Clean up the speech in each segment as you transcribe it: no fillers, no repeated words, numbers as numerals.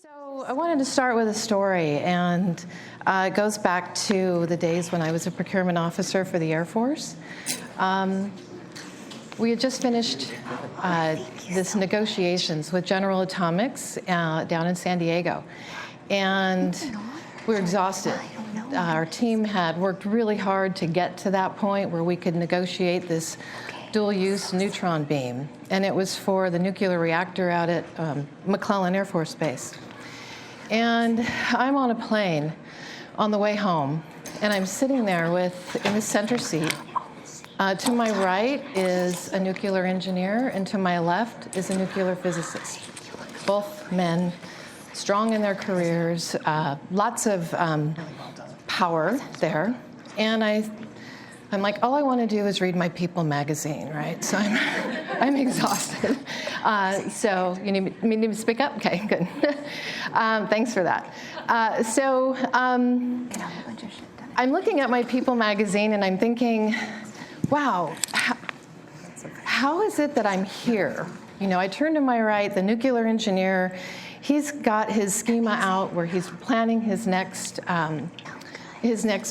So I wanted to start with a story, and it goes back to the days when I was a procurement officer for the Air Force. We had just finished this negotiations with General Atomics down in San Diego, and we were exhausted. Our team had worked really hard to get to that point where we could negotiate this dual-use neutron beam, and it was for the nuclear reactor out at McClellan Air Force Base. And I'm on a plane on the way home, and I'm sitting there in the center seat. To my right is a nuclear engineer, and to my left is a nuclear physicist. Both men, strong in their careers, lots of power there. And I'm like, all I want to do is read my People magazine, right? So I'm exhausted. So you need me to speak up? Okay, good. Thanks for that. I'm looking at my People magazine and I'm thinking, wow, how is it that I'm here? You know, I turn to my right, the nuclear engineer, he's got his schema out where he's planning his next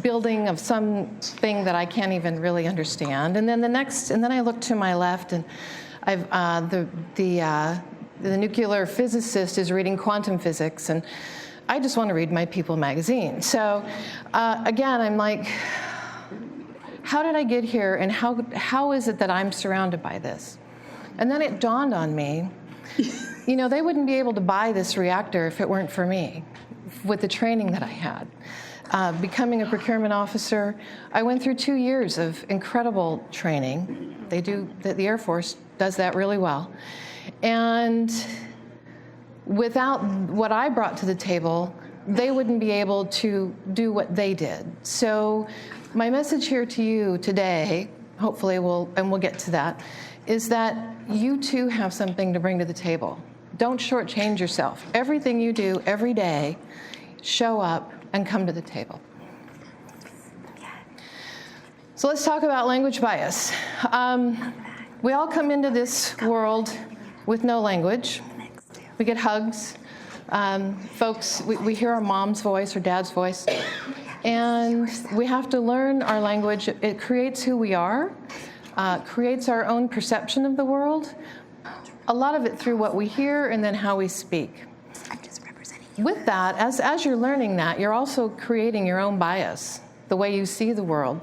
building of something that I can't even really understand. And then I look to my left, and the nuclear physicist is reading quantum physics, and I just want to read my People magazine. So again, I'm like, how did I get here, and how is it that I'm surrounded by this? And then it dawned on me, you know, they wouldn't be able to buy this reactor if it weren't for me, with the training that I had. Becoming a procurement officer, I went through 2 years of incredible training. The Air Force does that really well. And without what I brought to the table, they wouldn't be able to do what they did. So my message here to you today, hopefully we'll get to that, is that you too have something to bring to the table. Don't shortchange yourself. Everything you do every day, show up and come to the table. So let's talk about language bias. We all come into this world with no language. We get hugs. Folks, we hear our mom's voice or dad's voice. And we have to learn our language. It creates who we are, creates our own perception of the world, a lot of it through what we hear and then how we speak. With that, as you're learning that, you're also creating your own bias, the way you see the world.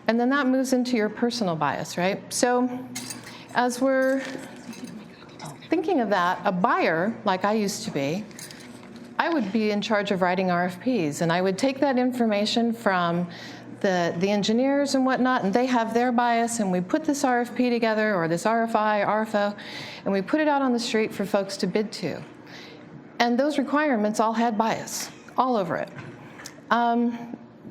And then that moves into your personal bias, right? So as we're thinking of that, a buyer, like I used to be, I would be in charge of writing RFPs, and I would take that information from the engineers and whatnot, and they have their bias, and we put this RFP together, or this RFI, RFO, and we put it out on the street for folks to bid to. And those requirements all had bias, all over it.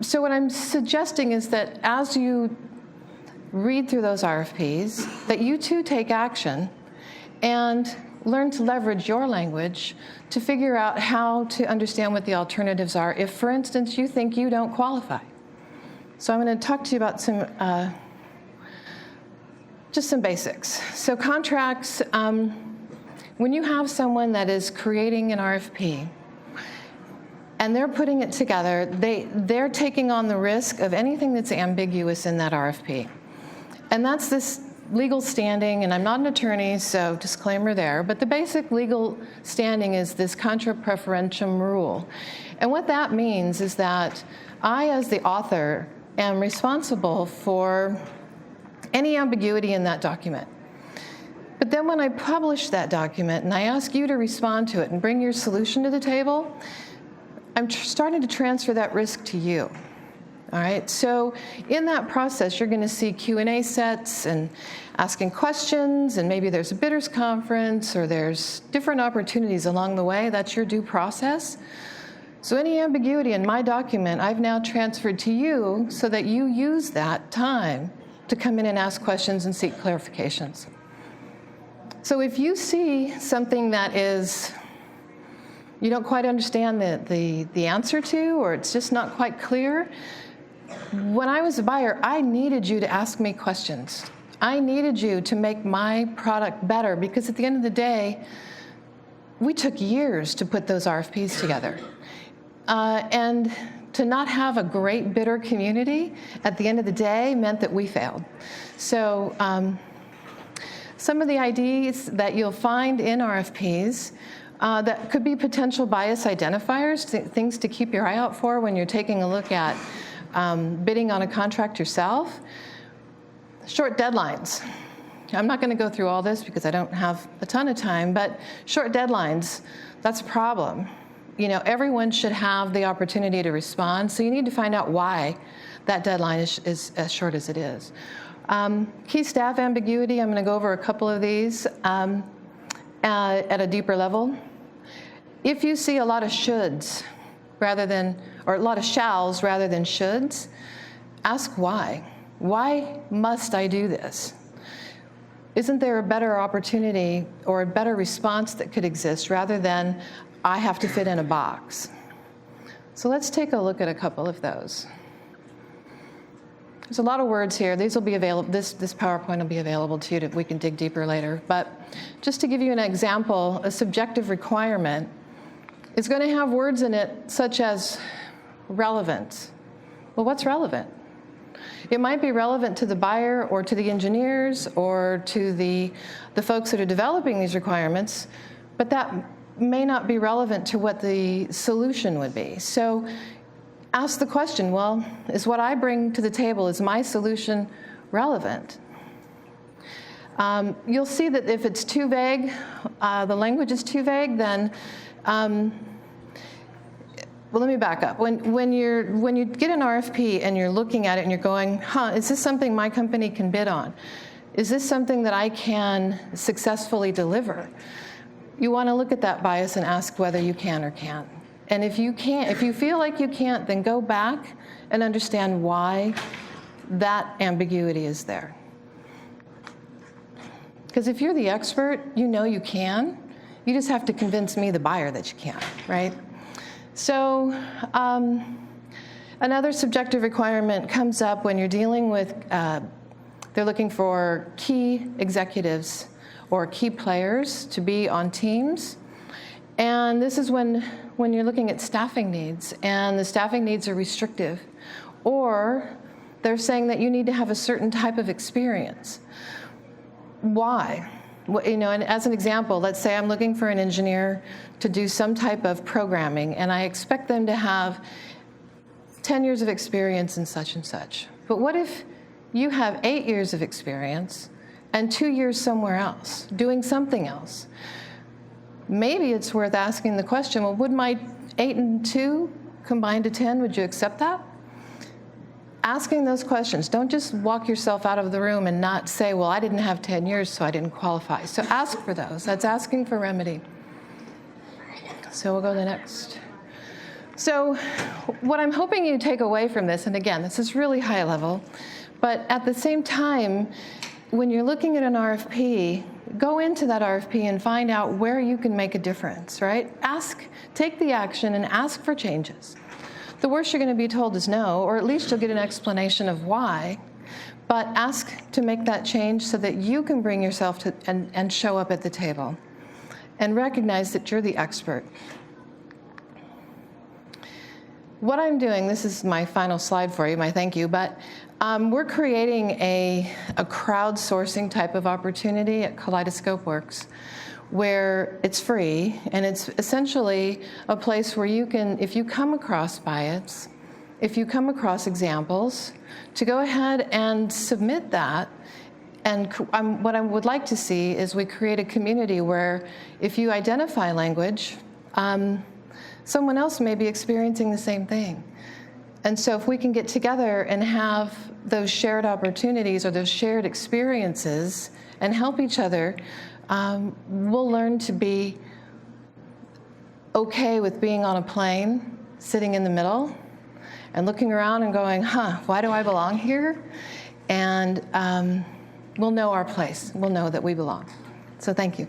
So what I'm suggesting is that as you read through those RFPs, that you too take action and learn to leverage your language to figure out how to understand what the alternatives are if, for instance, you think you don't qualify. So I'm going to talk to you about just some basics. So contracts, when you have someone that is creating an RFP and they're putting it together, they're taking on the risk of anything that's ambiguous in that RFP. And that's this legal standing, and I'm not an attorney, so disclaimer there, but the basic legal standing is this contra preferentiam rule. And what that means is that I, as the author, am responsible for any ambiguity in that document. But then when I publish that document and I ask you to respond to it and bring your solution to the table, I'm starting to transfer that risk to you. All right, so in that process, you're going to see Q&A sets and asking questions, and maybe there's a bidders conference or there's different opportunities along the way. That's your due process. So any ambiguity in my document, I've now transferred to you so that you use that time to come in and ask questions and seek clarifications. So if you see something that you don't quite understand the answer to, or it's just not quite clear, when I was a buyer, I needed you to ask me questions. I needed you to make my product better, because at the end of the day, we took years to put those RFPs together. And to not have a great bidder community at the end of the day meant that we failed. So some of the IDs that you'll find in RFPs that could be potential bias identifiers, things to keep your eye out for when you're taking a look at bidding on a contract yourself. Short deadlines. I'm not going to go through all this because I don't have a ton of time, but short deadlines, that's a problem. You know, everyone should have the opportunity to respond, so you need to find out why that deadline is as short as it is. Key staff ambiguity, I'm going to go over a couple of these at a deeper level. If you see a lot of shoulds or a lot of shalls rather than shoulds, ask why. Why must I do this? Isn't there a better opportunity or a better response that could exist rather than I have to fit in a box? So let's take a look at a couple of those. There's a lot of words here. These will be available. This PowerPoint will be available to you. We can dig deeper later. But just to give you an example, a subjective requirement is going to have words in it such as relevant. Well, what's relevant? It might be relevant to the buyer or to the engineers or to the folks that are developing these requirements, but that may not be relevant to what the solution would be. So ask the question, well, is what I bring to the table, is my solution relevant? You'll see that if it's too vague, the language is too vague, then well, let me back up. When you get an RFP and you're looking at it and you're going, is this something my company can bid on? Is this something that I can successfully deliver? You want to look at that bias and ask whether you can or can't. And if you can't, if you feel like you can't, then go back and understand why that ambiguity is there. Because if you're the expert, you know you can. You just have to convince me, the buyer, that you can, right? So another subjective requirement comes up when you're dealing with, they're looking for key executives or key players to be on teams. And this is when you're looking at staffing needs, and the staffing needs are restrictive. Or they're saying that you need to have a certain type of experience. Why? You know, and as an example, let's say I'm looking for an engineer to do some type of programming, and I expect them to have 10 years of experience in such and such. But what if you have 8 years of experience and 2 years somewhere else, doing something else? Maybe it's worth asking the question, well, would my 8 and 2 combine to 10, would you accept that? Asking those questions. Don't just walk yourself out of the room and not say, well, I didn't have 10 years, so I didn't qualify. So ask for those. That's asking for remedy. So we'll go to the next. So what I'm hoping you take away from this, and again, this is really high level, but at the same time, when you're looking at an RFP, go into that RFP and find out where you can make a difference, right? Take the action and ask for changes. The worst you're going to be told is no, or at least you'll get an explanation of why, but ask to make that change so that you can bring yourself to and show up at the table and recognize that you're the expert. What I'm doing, this is my final slide for you, my thank you, but we're creating a crowdsourcing type of opportunity at Kaleidoscope Works, where it's free, and it's essentially a place where you can, if you come across bias, if you come across examples, to go ahead and submit that. And what I would like to see is we create a community where if you identify language, someone else may be experiencing the same thing. And so if we can get together and have those shared opportunities or those shared experiences and help each other, we'll learn to be okay with being on a plane, sitting in the middle, and looking around and going, why do I belong here? And we'll know our place. We'll know that we belong. So thank you.